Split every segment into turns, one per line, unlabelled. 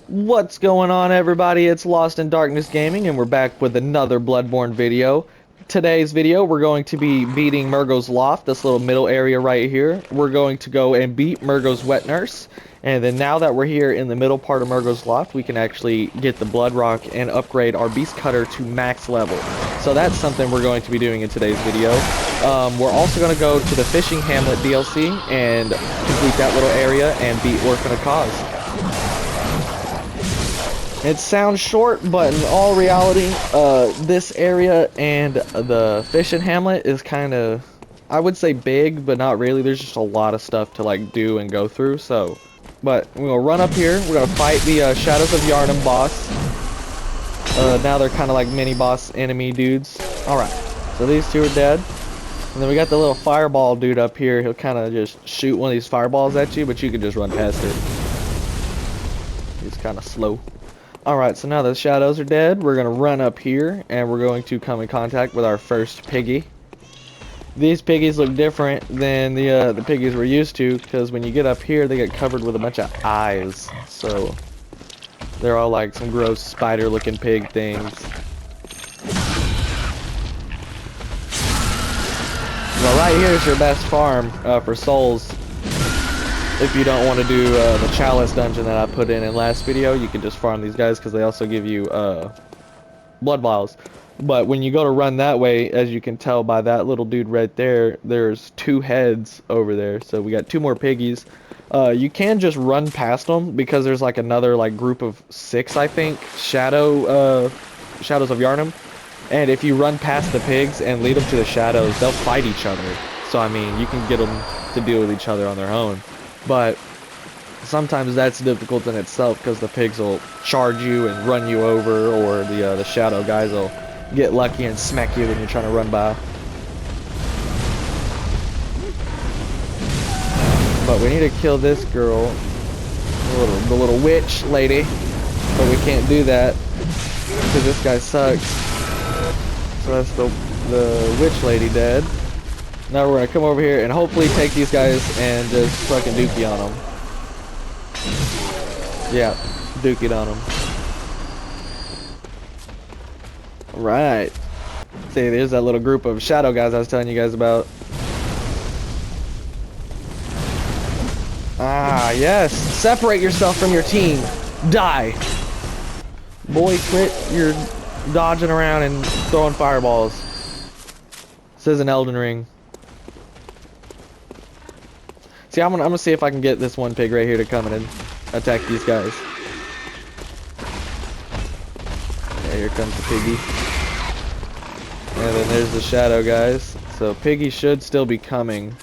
What's going on, everybody? It's Lost in Darkness Gaming, and we're back with another Bloodborne video. Today's video, we're going to be beating Mergo's Loft, this little middle area right here. We're going to go and beat Mergo's Wet Nurse, and then now that we're here in the middle part of Mergo's Loft, we can actually get the Blood Rock and upgrade our Beast Cutter to max level. So that's something we're going to be doing in today's video. We're also going to go to the Fishing Hamlet DLC and complete that little area and beat Orphan of Cos. It sounds short, but in all reality, this area and the Fishing Hamlet is kind of, I would say big, but not really. There's just a lot of stuff to like do and go through. So, but we're gonna run up here. We're gonna fight the Shadows of Yharnam boss. Now they're kind of like mini boss enemy dudes. All right, so these two are dead, and then we got the little fireball dude up here. He'll kind of just shoot one of these fireballs at you, but you can just run past it. He's kind of slow. Alright, so now the shadows are dead. We're going to run up here, and we're going to come in contact with our first piggy. These piggies look different than the piggies we're used to, because when you get up here, they get covered with a bunch of eyes. So, they're all like some gross spider-looking pig things. Well, right here is your best farm for souls. If you don't want to do the chalice dungeon that I put in last video, you can just farm these guys because they also give you blood vials. But when you go to run that way, as you can tell by that little dude right there, there's two heads over there. So we got two more piggies. You can just run past them because there's like another like group of 6, I think, Shadows of Yharnam. And if you run past the pigs and lead them to the shadows, they'll fight each other. So I mean, you can get them to deal with each other on their own. But sometimes that's difficult in itself because the pigs will charge you and run you over, or the shadow guys will get lucky and smack you when you're trying to run by. But we need to kill this girl, the little witch lady. But we can't do that because this guy sucks. So that's the witch lady dead. Now we're gonna come over here and hopefully take these guys and just fucking dookie on them. Yeah, dookie on them. Alright. See, there's that little group of shadow guys I was telling you guys about. Ah, yes. Separate yourself from your team. Die. Boy, quit your dodging around and throwing fireballs. This is an Elden Ring. See, I'm gonna see if I can get this one pig right here to come in and attack these guys. Yeah, here comes the piggy. And then there's the shadow guys. So piggy should still be coming.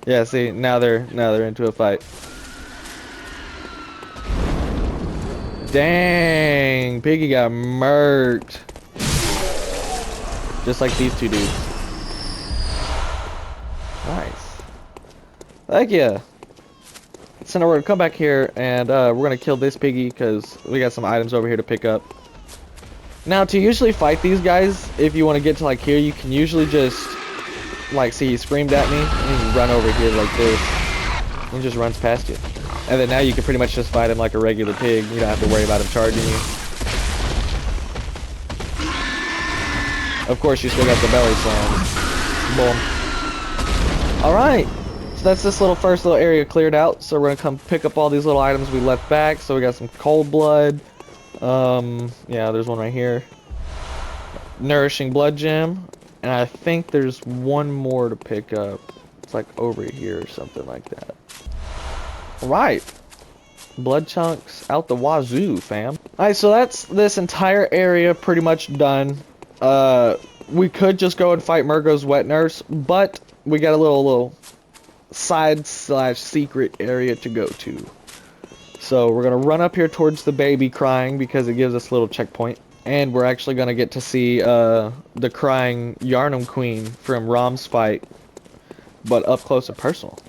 Yeah, see, now they're into a fight. Dang, piggy got murked. Just like these two dudes. Nice. Heck yeah. So now we're gonna come back here and we're gonna kill this piggy because we got some items over here to pick up. Now to usually fight these guys, if you want to get to like here, you can usually just like, see, he screamed at me and you run over here like this. He just runs past you. And then now you can pretty much just fight him like a regular pig. You don't have to worry about him charging you. Of course you still got the belly slams. Boom. Alright. That's this first little area cleared out, so we're gonna come pick up all these little items we left back. So we got some cold blood, yeah, there's one right here, nourishing blood gem, and I think there's one more to pick up. It's like over here or something like that. Alright, blood chunks out the wazoo, fam. Alright, so that's this entire area pretty much done. We could just go and fight Mergo's Wet Nurse, but we got a little side/secret area to go to. So we're gonna run up here towards the baby crying because it gives us a little checkpoint, and we're actually gonna get to see the crying Yharnam queen from Rom's fight, but up close and personal.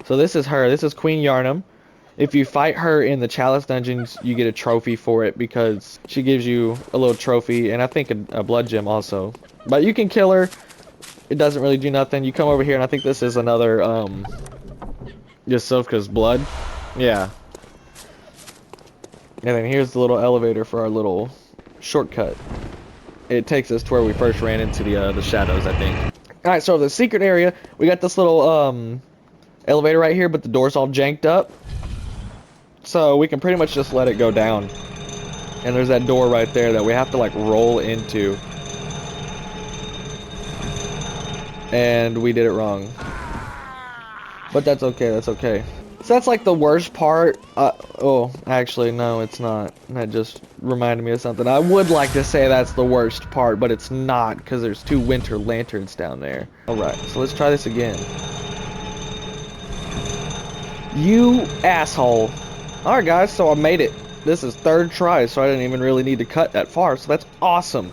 So this is her. This is Queen Yharnam. If you fight her in the chalice dungeons, you get a trophy for it because she gives you a little trophy, and I think a blood gem also. But you can kill her. It doesn't really do nothing. You come over here, and I think this is another, just Sofka's blood. Yeah. And then here's the little elevator for our little shortcut. It takes us to where we first ran into the shadows, I think. Alright, so the secret area, we got this little elevator right here, but the door's all janked up. So we can pretty much just let it go down. And there's that door right there that we have to like roll into. And we did it wrong. But that's okay, that's okay. So that's like the worst part. Oh, actually, no, it's not. That just reminded me of something. I would like to say that's the worst part, but it's not, because there's 2 winter lanterns down there. Alright, so let's try this again. You asshole. Alright guys, so I made it. This is 3rd try, so I didn't even really need to cut that far, so that's awesome.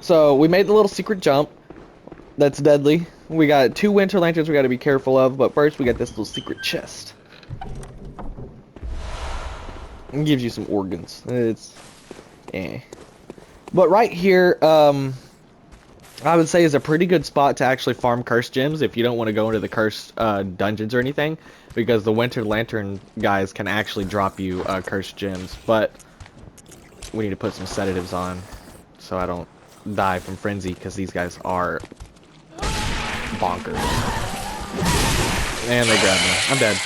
So we made the little secret jump. That's deadly. We got 2 winter lanterns we got to be careful of, but first we got this little secret chest. It gives you some organs. It's But right here, I would say is a pretty good spot to actually farm cursed gems if you don't want to go into the cursed dungeons or anything, because the winter lantern guys can actually drop you cursed gems. But we need to put some sedatives on so I don't die from frenzy, because these guys are bonkers. And they grabbed me. I'm dead.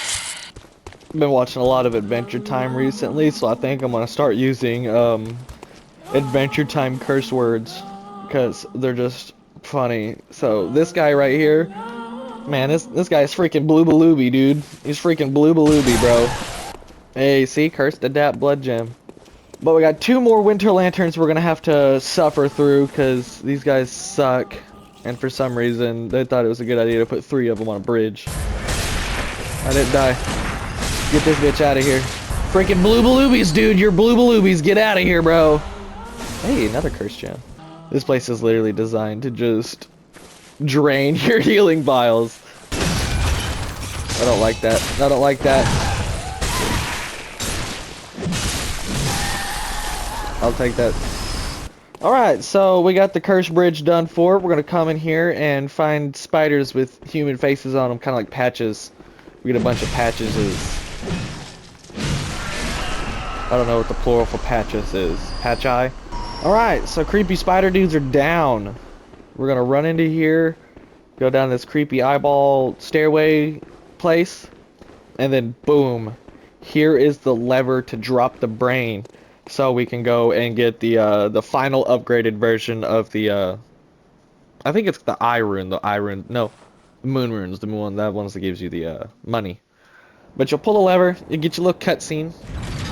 Been watching a lot of Adventure Time recently, so I think I'm gonna start using Adventure Time curse words, because they're just funny. So this guy right here, man, this guy's freaking bloobalooby, dude. He's freaking bloobalooby, bro. Hey, see, cursed adapt blood gem. But we got 2 more winter lanterns we're gonna have to suffer through, because these guys suck. And for some reason, they thought it was a good idea to put 3 of them on a bridge. I didn't die. Get this bitch out of here. Freaking bloobaloobies, dude. You're bloobaloobies. Get out of here, bro. Hey, another curse gem. This place is literally designed to just drain your healing vials. I don't like that. I don't like that. I'll take that. Alright, so we got the curse bridge done for. We're going to come in here and find spiders with human faces on them, kind of like patches. We get a bunch of patches. I don't know what the plural for patches is. Patchi? Alright, so creepy spider dudes are down. We're going to run into here, go down this creepy eyeball stairway place, and then boom. Here is the lever to drop the brain. So we can go and get the final upgraded version of the I think it's the eye rune, no, the moon runes, the one that one's that gives you the money. But you'll pull a lever, you get your little cutscene,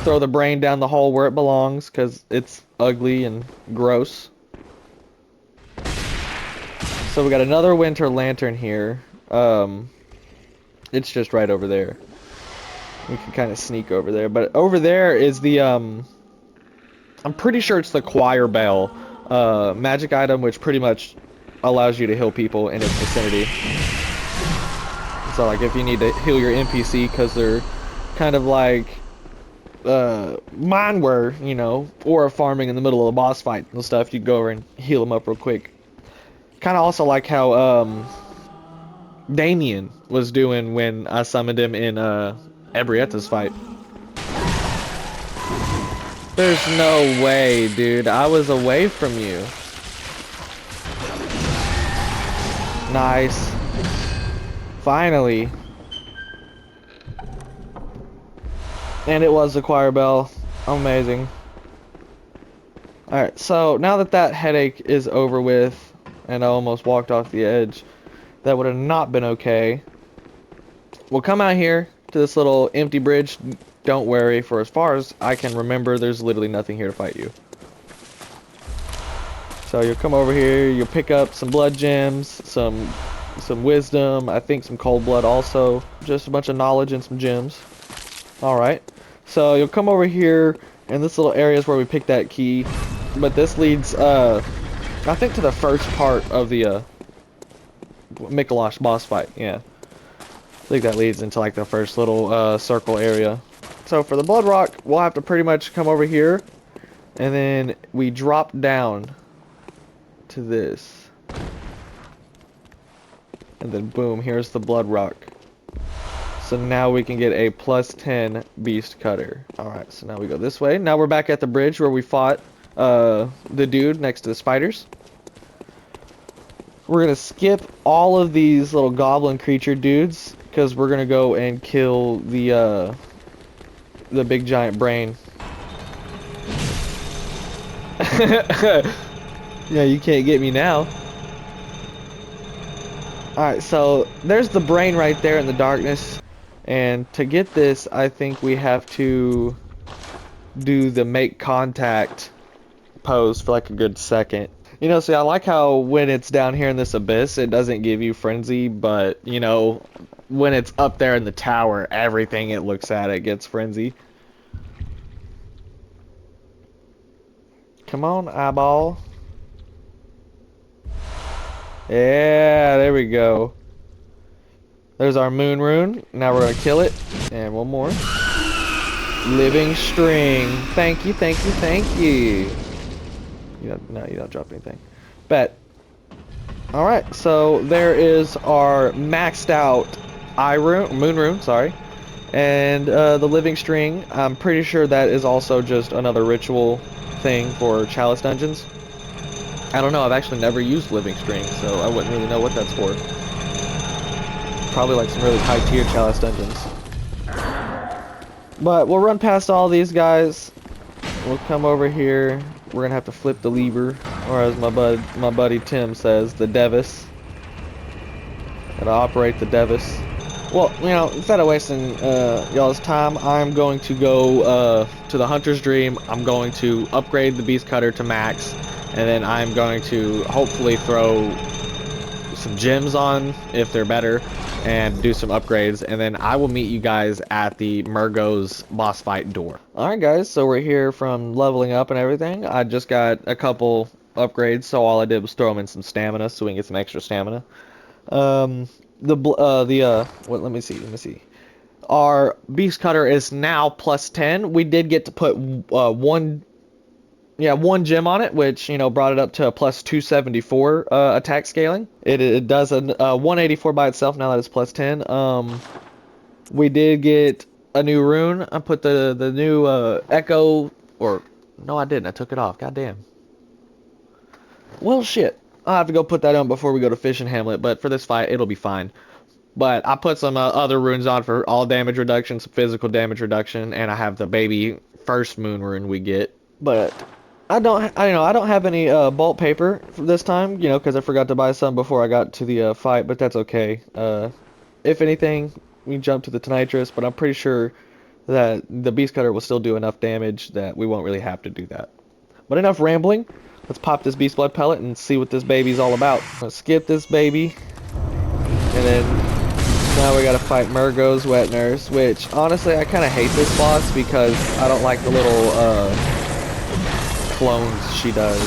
throw the brain down the hole where it belongs, cause it's ugly and gross. So we got another winter lantern here. It's just right over there. We can kind of sneak over there, but over there is the I'm pretty sure it's the choir bell magic item, which pretty much allows you to heal people in its vicinity. So like if you need to heal your NPC because they're kind of like mine were, you know, or farming in the middle of a boss fight and stuff, you go over and heal them up real quick. Kind of also like how Damien was doing when I summoned him in Ebrietta's fight. There's no way, dude. I was away from you. Nice. Finally. And it was the choir bell. Amazing. Alright, so now that that headache is over with, and I almost walked off the edge, that would have not been okay. We'll come out here to this little empty bridge. Don't worry, for as far as I can remember, there's literally nothing here to fight you. So you'll come over here, you'll pick up some blood gems, some wisdom, I think some cold blood also. Just a bunch of knowledge and some gems. Alright. So you'll come over here, and this little area is where we pick that key. But this leads, I think to the first part of the, Mikolosh boss fight, yeah. I think that leads into like the first little, circle area. So for the blood rock, we'll have to pretty much come over here, and then we drop down to this. And then boom, here's the blood rock. So now we can get a +10 beast cutter. Alright, so now we go this way. Now we're back at the bridge where we fought the dude next to the spiders. We're gonna skip all of these little goblin creature dudes because we're gonna go and kill the big giant brain. Yeah, you can't get me now. Alright, so there's the brain right there in the darkness. And to get this, I think we have to do the make contact pose for like a good second. You know, see, I like how when it's down here in this abyss, it doesn't give you frenzy, but, you know, when it's up there in the tower, everything it looks at, it gets frenzy. Come on, eyeball. Yeah, there we go. There's our moon rune. Now we're gonna kill it. And one more. Living string. Thank you, thank you, thank you. No, you don't drop anything. Bet. Alright, so there is our maxed out moon rune, sorry. And the living string. I'm pretty sure that is also just another ritual thing for chalice dungeons. I don't know, I've actually never used living string, so I wouldn't really know what that's for. Probably like some really high tier chalice dungeons. But we'll run past all these guys. We'll come over here. We're gonna have to flip the lever, or as my buddy Tim says, the Devis. Gotta operate the Devis. Well, you know, instead of wasting y'all's time, I'm going to go to the Hunter's Dream. I'm going to upgrade the Beast Cutter to max, and then I'm going to hopefully throw some gems on if they're better, and do some upgrades, and then I will meet you guys at the Mergo's boss fight door. Alright guys, so we're here from leveling up and everything. I just got a couple upgrades, so all I did was throw them in some stamina so we can get some extra stamina. Let me see. Our Beast Cutter is now +10. We did get to put one gem on it, which, you know, brought it up to a +274 attack scaling. It does a 184 by itself now that it's +10. We did get a new rune. I put the new echo, or no, I didn't. I took it off. Goddamn. Well, shit. I'll have to go put that on before we go to Fishing Hamlet, but for this fight, it'll be fine. But I put some other runes on for all damage reduction, some physical damage reduction, and I have the baby first moon rune we get. But I don't have any bolt paper for this time, you know, because I forgot to buy some before I got to the fight, but that's okay. If anything, we jump to the Tonitrus, but I'm pretty sure that the Beast Cutter will still do enough damage that we won't really have to do that. But enough rambling. Let's pop this Beast Blood pellet and see what this baby's all about. Let's skip this baby. And then now we gotta fight Mergo's Wet Nurse, which honestly I kinda hate this boss because I don't like the little clones she does.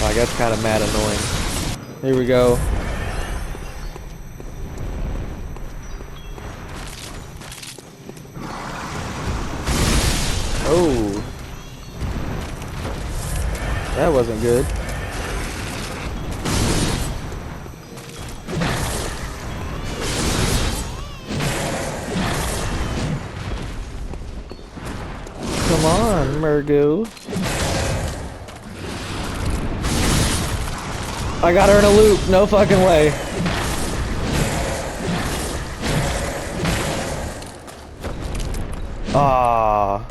Like, that's kinda mad annoying. Here we go. Oh. That wasn't good. Come on, Mergo. I got her in a loop. No fucking way. Ah.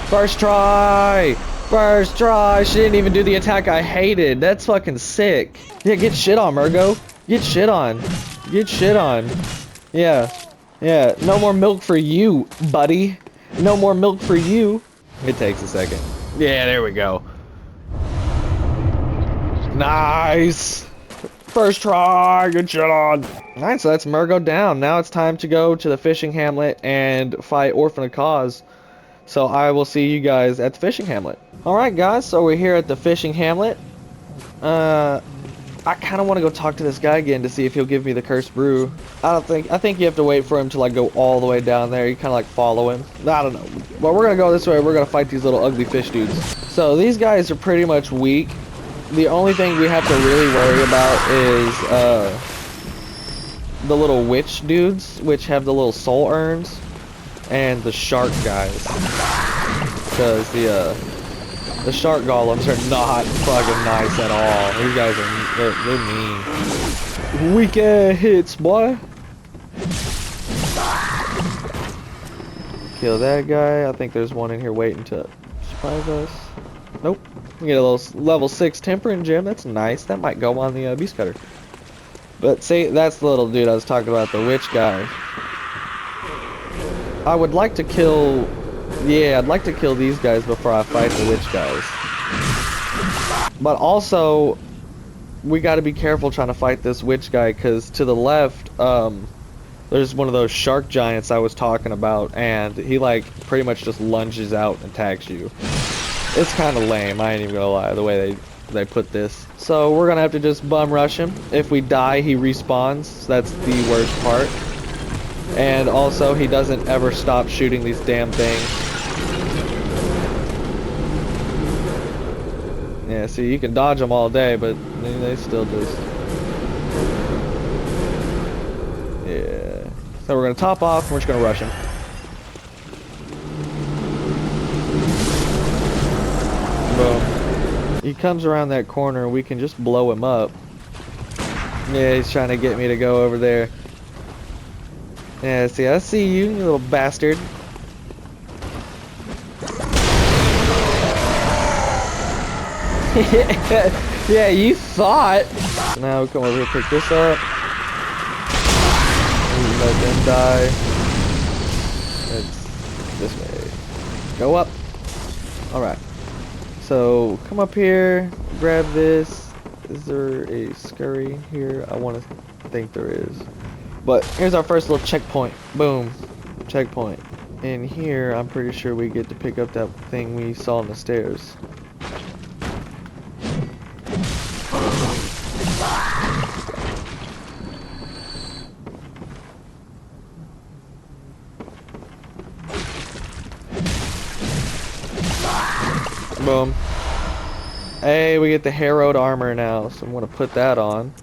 First try! First try! She didn't even do the attack I hated. That's fucking sick. Yeah, get shit on, Mergo. Get shit on. Get shit on. Yeah. Yeah. No more milk for you, buddy. No more milk for you. It takes a second. Yeah, there we go. Nice! First try! Good shit on. Alright, so that's Mergo down. Now it's time to go to the Fishing Hamlet and fight Orphan of Cos. So I will see you guys at the Fishing Hamlet. Alright guys, so we're here at the Fishing Hamlet. I kind of want to go talk to this guy again to see if he'll give me the cursed brew. I think you have to wait for him to like go all the way down there. You kind of like follow him. I don't know. But we're going to go this way. We're going to fight these little ugly fish dudes. So these guys are pretty much weak The only thing we have to really worry about is the little witch dudes, which have the little soul urns, and the shark guys. Because the shark golems are not fucking nice at all. These guys are they're mean. Weak ass hits, boy. Kill that guy. I think there's one in here waiting to surprise us. Nope. We get a little level 6 temperament gem. That's nice. That might go on the beast cutter. But see, that's the little dude I was talking about, the witch guy. I would like to kill... Yeah, I'd like to kill these guys before I fight the witch guys. But also, we gotta be careful trying to fight this witch guy, because to the left, there's one of those shark giants I was talking about, and he like pretty much just lunges out and attacks you. It's kind of lame, I ain't even gonna lie, the way they put this. So we're gonna have to just bum rush him. If we die, he respawns. So that's the worst part. And also, he doesn't ever stop shooting these damn things. Yeah, see, you can dodge them all day, but they still just... Yeah. So we're gonna top off, and we're just gonna rush him. Boom. He comes around that corner, we can just blow him up. Yeah, he's trying to get me to go over there. Yeah, see, I see you, you little bastard. Yeah, you thought. So now we come over here, pick this up. Let them die. It's this way. Go up. Alright. So, come up here, grab this. Is there a scurry here? I want to think there is. But here's our first little checkpoint. Boom. Checkpoint. In here, I'm pretty sure we get to pick up that thing we saw on the stairs. Boom. Hey, we get the harrowed armor now, so I'm gonna put that on.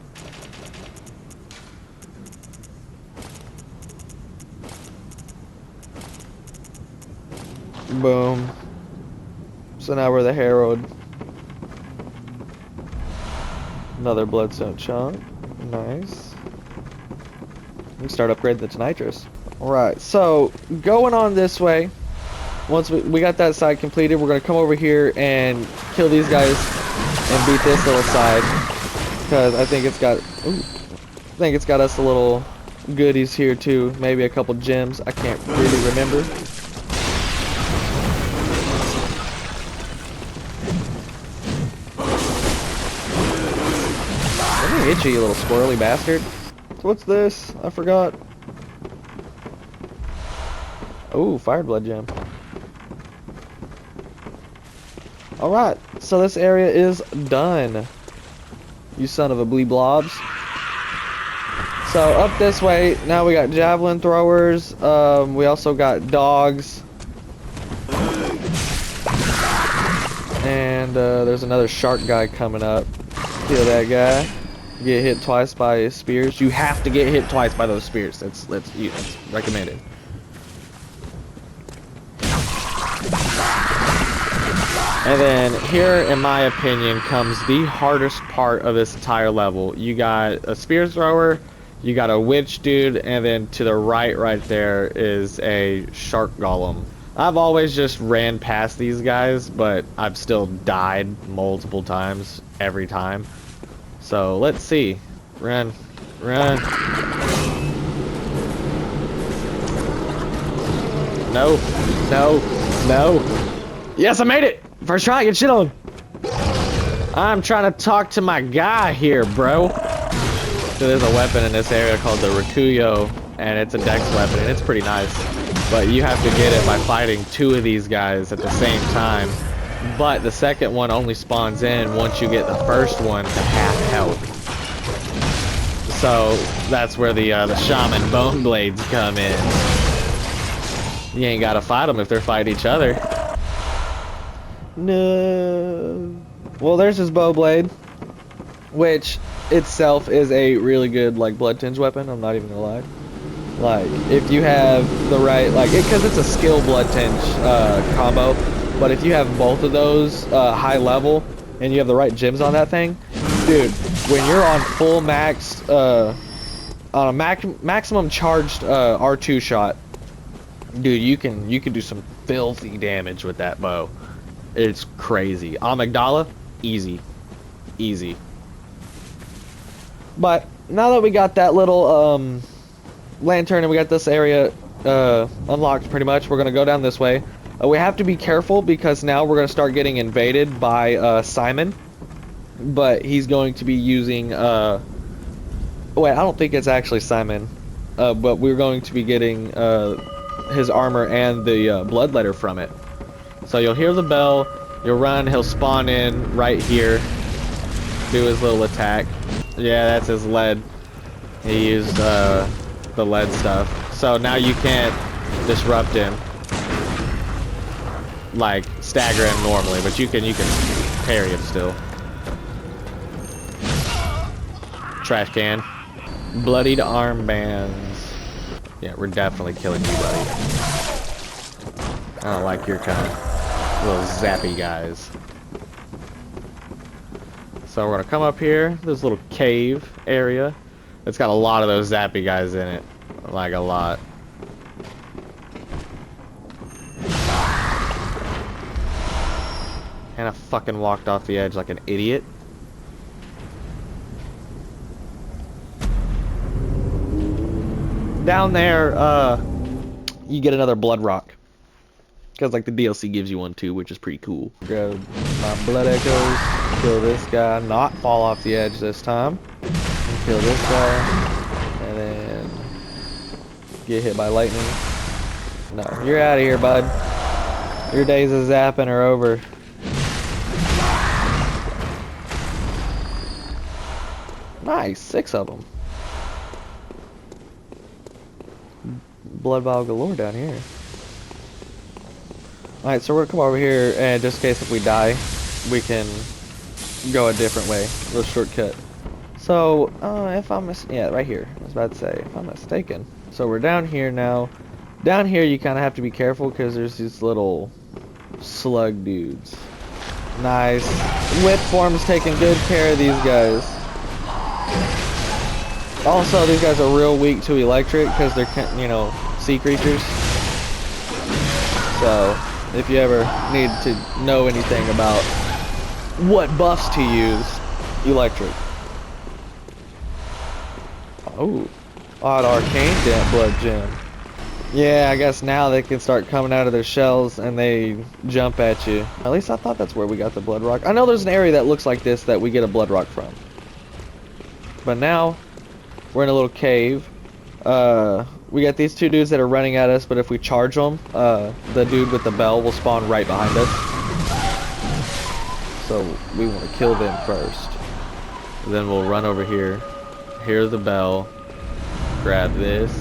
Boom. So now we're the harrowed. Another bloodstone chunk. Nice. We can start upgrading to nitrous. Alright, so going on this way. Once we got that side completed, we're going to come over here and kill these guys and beat this little side. Because I think it's got... Ooh, I think it's got us a little goodies here too. Maybe a couple gems. I can't really remember. Let me hit you, you little squirrely bastard. So what's this? I forgot. Ooh, fire blood gem. Alright, so this area is done. You son of a blee blobs. So up this way, now we got javelin throwers. We also got dogs. And there's another shark guy coming up. Kill that guy. Get hit twice by spears. You have to get hit twice by those spears. That's recommended. And then here, in my opinion, comes the hardest part of this entire level. You got a spear thrower, you got a witch dude, and then to the right there is a shark golem. I've always just ran past these guys, but I've still died multiple times every time. So let's see. Run, run. No, no, no. Yes, I made it! First try, get shit on. I'm trying to talk to my guy here, bro. So there's a weapon in this area called the Rakuyo, and it's a dex weapon, and it's pretty nice. But you have to get it by fighting two of these guys at the same time. But the second one only spawns in once you get the first one to half health. So that's where the shaman bone blades come in. You ain't gotta fight them if they're fighting each other. No. Well, there's his bow blade, which itself is a really good like blood tinge weapon. I'm not even gonna lie. Like if you have the right because it's a skill blood tinge combo, but if you have both of those high level and you have the right gems on that thing, dude, when you're on full max on a maximum charged R2 shot, dude, you can do some filthy damage with that bow. It's crazy. Amygdala, easy. Easy. But now that we got that little lantern and we got this area unlocked pretty much, we're gonna go down this way. We have to be careful because now we're gonna start getting invaded by Simon, but he's going to be using wait, I don't think it's actually Simon, but we're going to be getting his armor and the bloodletter from it. So you'll hear the bell, you'll run, he'll spawn in right here, do his little attack. Yeah, that's his lead. He used the lead stuff. So now you can't disrupt him, like stagger him normally, but you can parry him still. Trash can. Bloodied armbands. Yeah, we're definitely killing you, buddy. I don't like your kind of little zappy guys. So we're gonna come up here, this little cave area. It's got a lot of those zappy guys in it. Like a lot. And I fucking walked off the edge like an idiot. Down there, you get another blood rock. Because like the DLC gives you one too, which is pretty cool. Grab my blood echoes, kill this guy, not fall off the edge this time. And kill this guy, and then get hit by lightning. No, you're out of here, bud. Your days of zapping are over. Nice, 6 of them. Blood vial galore down here. Alright, so we're gonna come over here, and just in case if we die, we can go a different way, a little shortcut. So, if I'm yeah, right here. I was about to say, if I'm mistaken. So we're down here now. Down here, you kind of have to be careful because there's these little slug dudes. Nice. Whip form's taking good care of these guys. Also, these guys are real weak to electric because they're, you know, sea creatures. So, if you ever need to know anything about what buffs to use, electric. Oh, odd arcane blood gem. Yeah, I guess now they can start coming out of their shells and they jump at you. At least I thought that's where we got the blood rock. I know there's an area that looks like this that we get a blood rock from. But now, we're in a little cave. We got these 2 dudes that are running at us, but if we charge them, the dude with the bell will spawn right behind us. So we want to kill them first. Then we'll run over here. Here's the bell. Grab this.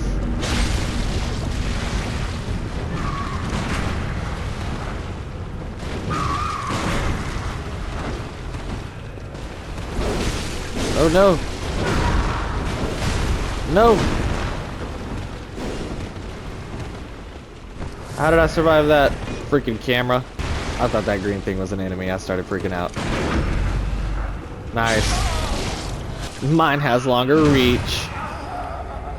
Oh no! No! How did I survive that? Freaking camera. I thought that green thing was an enemy. I started freaking out. Nice. Mine has longer reach.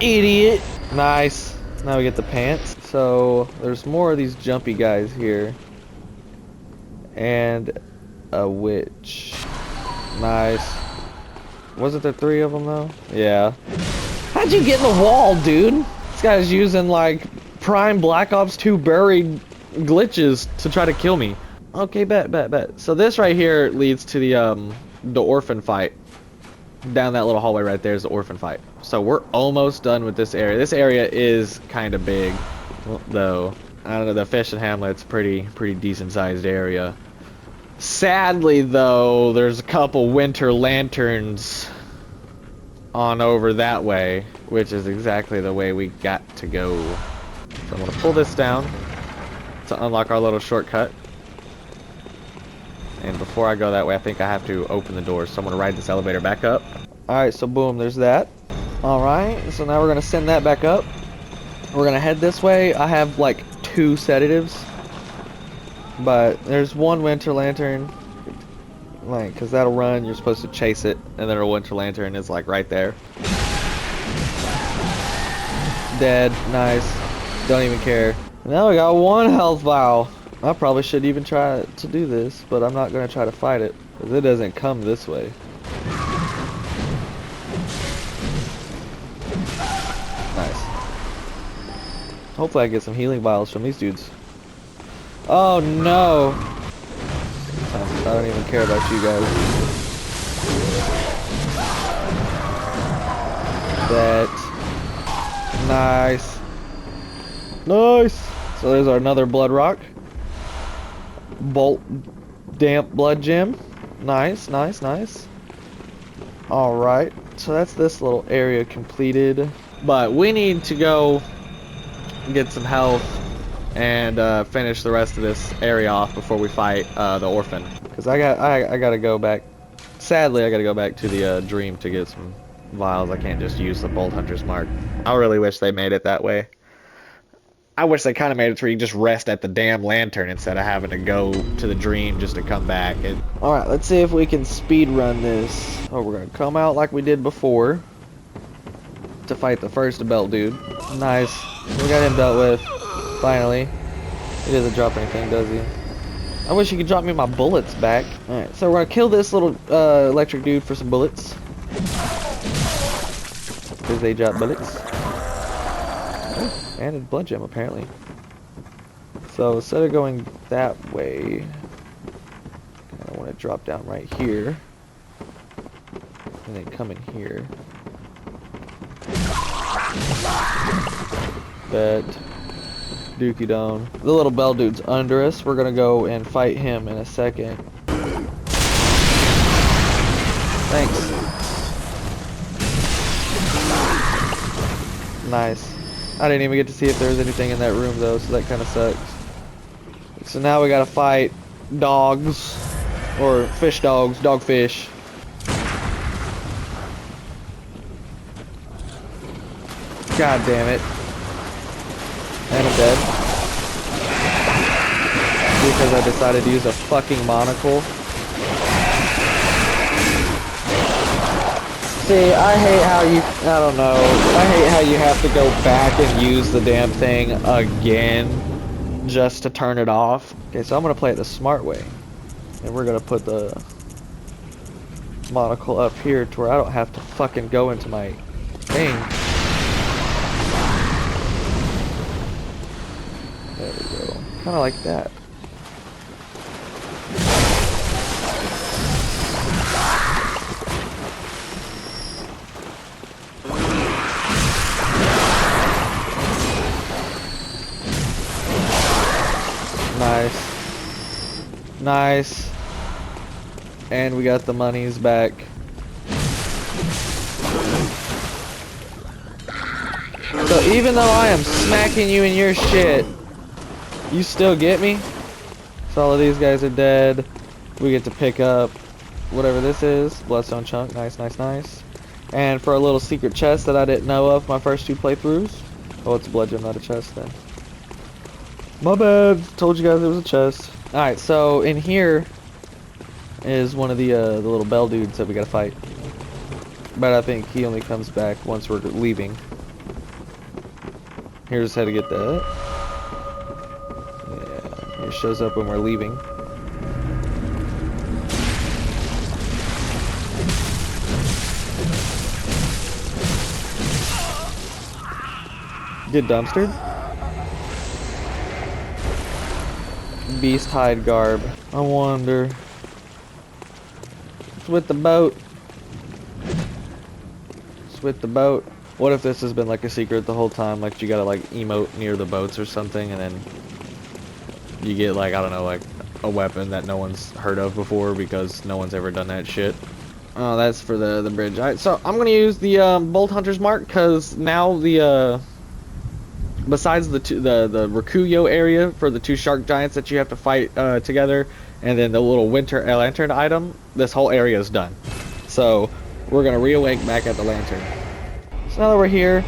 Idiot! Nice. Now we get the pants. So, there's more of these jumpy guys here. And a witch. Nice. Wasn't there 3 of them though? Yeah. How'd you get in the wall, dude? This guy's using like prime Black Ops 2 buried glitches to try to kill me. Okay, bet. So this right here leads to the orphan fight. Down that little hallway right there is the orphan fight. So we're almost done with this area. This area is kind of big, though. I don't know, the Fishing Hamlet's pretty decent sized area. Sadly though, there's a couple winter lanterns on over that way, which is exactly the way we got to go. So I'm gonna pull this down to unlock our little shortcut. And before I go that way, I think I have to open the door. So I'm gonna ride this elevator back up. Alright, so boom, there's that. Alright, so now we're gonna send that back up. We're gonna head this way. I have like 2 sedatives. But there's one winter lantern. Like, cause that'll run, you're supposed to chase it, and then a winter lantern is like right there. Dead, nice. Don't even care. Now we got 1 health vial. I probably should even try to do this, but I'm not gonna try to fight it, cause it doesn't come this way. Nice. Hopefully I get some healing vials from these dudes. Oh no! I don't even care about you guys. That. Nice. Nice! So there's another blood rock. Bolt damp blood gem. Nice, nice, nice. Alright, so that's this little area completed. But we need to go get some health and finish the rest of this area off before we fight the orphan. Because I gotta go back. Sadly, I gotta go back to the dream to get some vials. I can't just use the Bolt Hunter's Mark. I really wish they made it that way. I wish they kind of made it where you just rest at the damn lantern instead of having to go to the dream just to come back. Alright, let's see if we can speed run this. Oh, we're gonna come out like we did before to fight the first belt dude. Nice. We got him dealt with. Finally. He doesn't drop anything, does he? I wish he could drop me my bullets back. Alright, so we're gonna kill this little electric dude for some bullets. Because they drop bullets. Oh, and a blood gem apparently. So instead of going that way, I want to drop down right here. And then come in here. Bet. Dookie Don. The little bell dude's under us. We're gonna go and fight him in a second. Thanks. Nice. I didn't even get to see if there was anything in that room though, so that kind of sucks. So now we gotta fight dogs. Or fish dogs. Dogfish. God damn it. And I'm dead. Because I decided to use a fucking monocle. See, I hate how you, I don't know, I hate how you have to go back and use the damn thing again just to turn it off. Okay, so I'm gonna play it the smart way. And we're gonna put the monocle up here to where I don't have to fucking go into my thing. There we go. Kinda like that. Nice. Nice. And we got the monies back. So even though I am smacking you in your shit, you still get me? So all of these guys are dead. We get to pick up whatever this is. Bloodstone chunk. Nice, nice, nice. And for a little secret chest that I didn't know of my first 2 playthroughs. Oh, it's a blood gem, not a chest then. My bad. Told you guys there was a chest. Alright, so in here is one of the little bell dudes that we gotta fight. But I think he only comes back once we're leaving. Here's how to get that. Yeah, it shows up when we're leaving. Get dumpstered. Beast hide garb. I wonder. It's with the boat. It's with the boat. What if this has been like a secret the whole time? Like you gotta like emote near the boats or something, and then you get like, I don't know, like a weapon that no one's heard of before because no one's ever done that shit. Oh, that's for the bridge. Alright, so I'm gonna use the Bolt Hunter's Mark because now the besides the Rakuyo area for the 2 shark giants that you have to fight together, and then the little winter lantern item, this whole area is done. So we're gonna reawake back at the lantern. So now that we're here,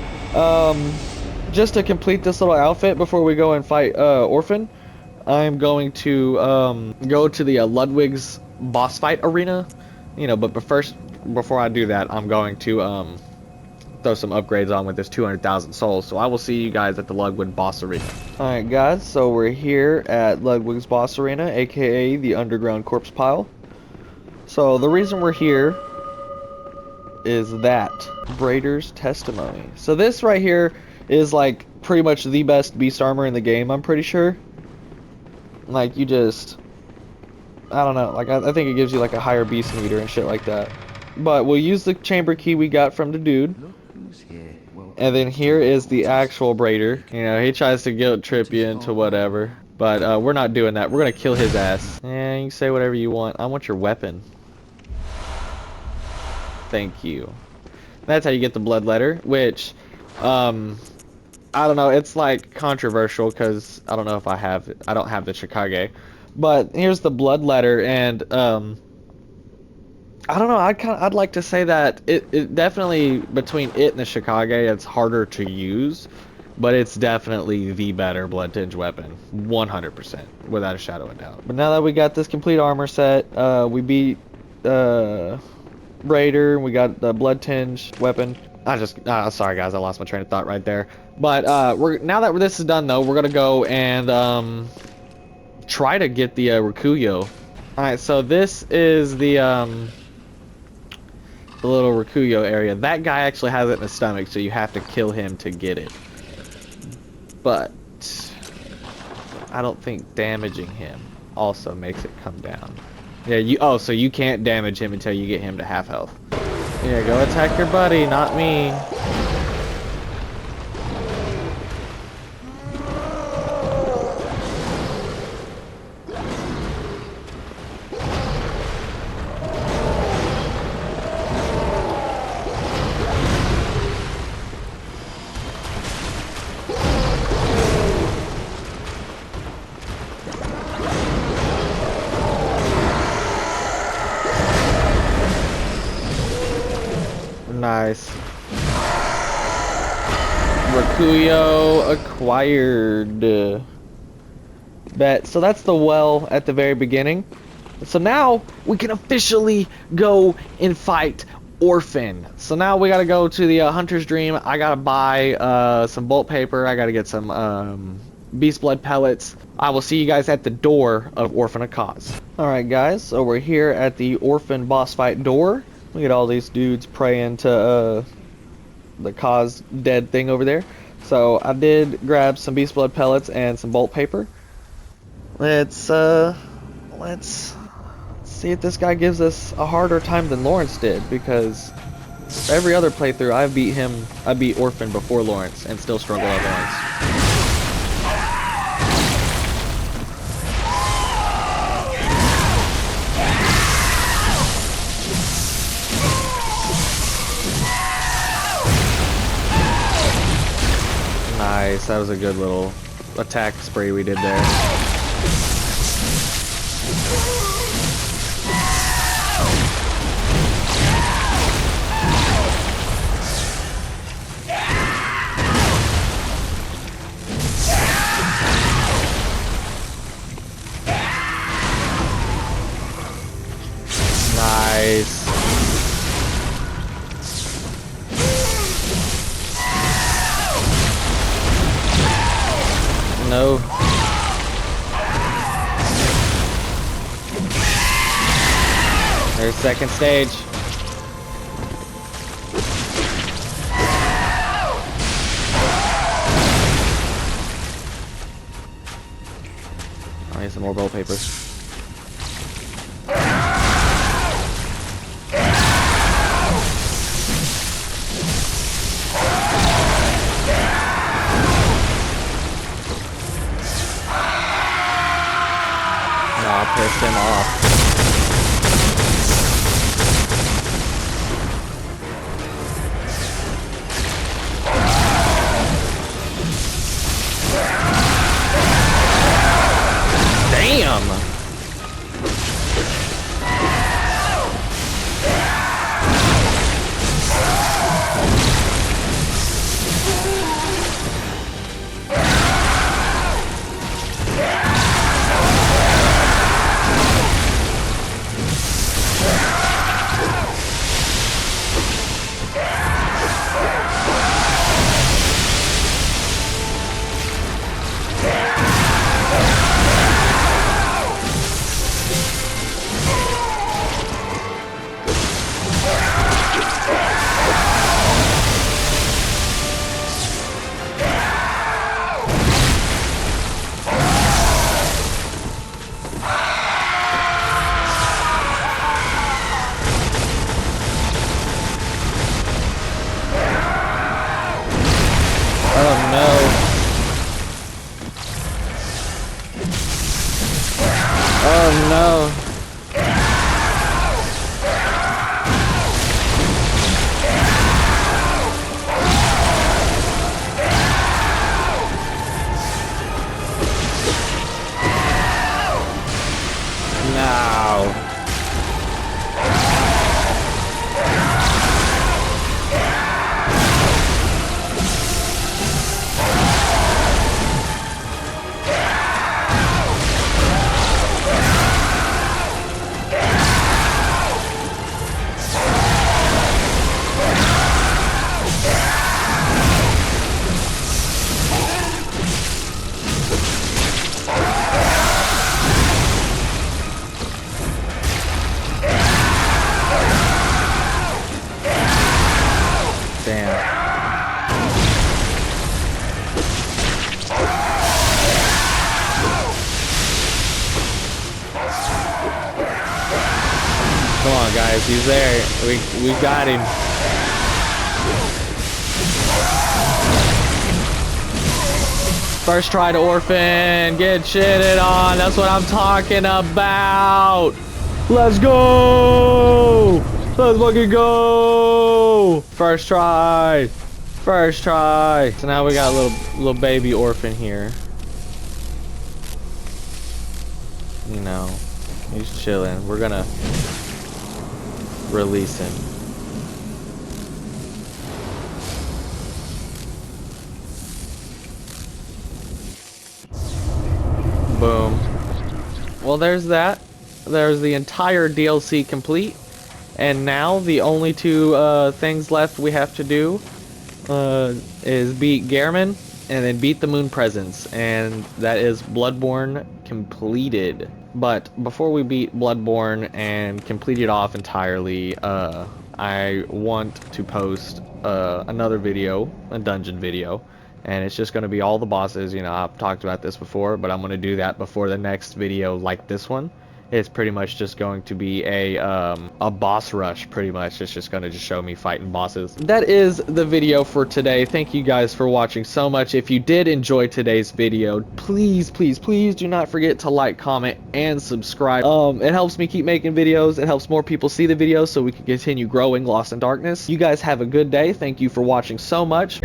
just to complete this little outfit before we go and fight Orphan, I'm going to go to the Ludwig's boss fight arena, you know. But first, before I do that, I'm going to throw some upgrades on with this 200,000 souls. So I will see you guys at the Ludwig boss arena. All right, guys. So we're here at Ludwig's boss arena, aka the underground corpse pile. So the reason we're here is that Braider's testimony. So this right here is like pretty much the best beast armor in the game, I'm pretty sure. Like, you just, I don't know, like I think it gives you like a higher beast meter and shit like that. But we'll use the chamber key we got from the dude. And then here is the actual Braider. You know, he tries to guilt trip you into whatever, but we're not doing that. We're gonna kill his ass. Yeah, you can say whatever you want. I want your weapon. Thank you. That's how you get the blood letter, which I don't know, it's like controversial because I don't know if I don't have the Chicago, but here's the blood letter. And I don't know, I'd like to say that it definitely, between it and the Chicago, it's harder to use, but it's definitely the better blood tinge weapon, 100%, without a shadow of doubt. But now that we got this complete armor set, we beat Raider, we got the blood tinge weapon. Sorry guys, I lost my train of thought right there. But now that this is done though, we're gonna go and try to get the Rakuyo. All right, so this is the little Rakuyo area. That guy actually has it in his stomach, so you have to kill him to get it. But I don't think damaging him also makes it come down. Yeah, so you can't damage him until you get him to half health. Yeah, go attack your buddy, not me. Nice. Rakuyo acquired. Bet. So that's the well at the very beginning. So now we can officially go and fight Orphan. So now we gotta go to the Hunter's Dream. I gotta buy some bolt paper. I gotta get some beast blood pellets. I will see you guys at the door of Orphan of Cos. Alright guys, so we're here at the Orphan boss fight door. Look at all these dudes praying to the Cos dead thing over there. So I did grab some beast blood pellets and some bolt paper. Let's see if this guy gives us a harder time than Lawrence did, because every other playthrough I beat Orphan before Lawrence and still struggle at Lawrence. Nice, that was a good little attack spree we did there. Nice. No. There's second stage. I need some more bolt paper. Pissed him off. Damn! Oh no. No. Come on, guys, he's there. We got him. First try to Orphan. Get shitted on. That's what I'm talking about. Let's go. Let's fucking go. First try. First try. So now we got a little baby Orphan here. You know, he's chilling. We're gonna release him. Boom. Well, there's that. There's the entire DLC complete. And now the only two things left we have to do is beat Gehrman and then beat the Moon Presence. And that is Bloodborne completed. But before we beat Bloodborne and complete it off entirely, I want to post another video, a dungeon video, and it's just going to be all the bosses. You know, I've talked about this before, but I'm going to do that before the next video like this one. It's pretty much just going to be a boss rush, pretty much. It's just going to show me fighting bosses. That is the video for today. Thank you guys for watching so much. If you did enjoy today's video, please, please, please do not forget to like, comment, and subscribe. It helps me keep making videos. It helps more people see the videos so we can continue growing Lost in Darkness. You guys have a good day. Thank you for watching so much.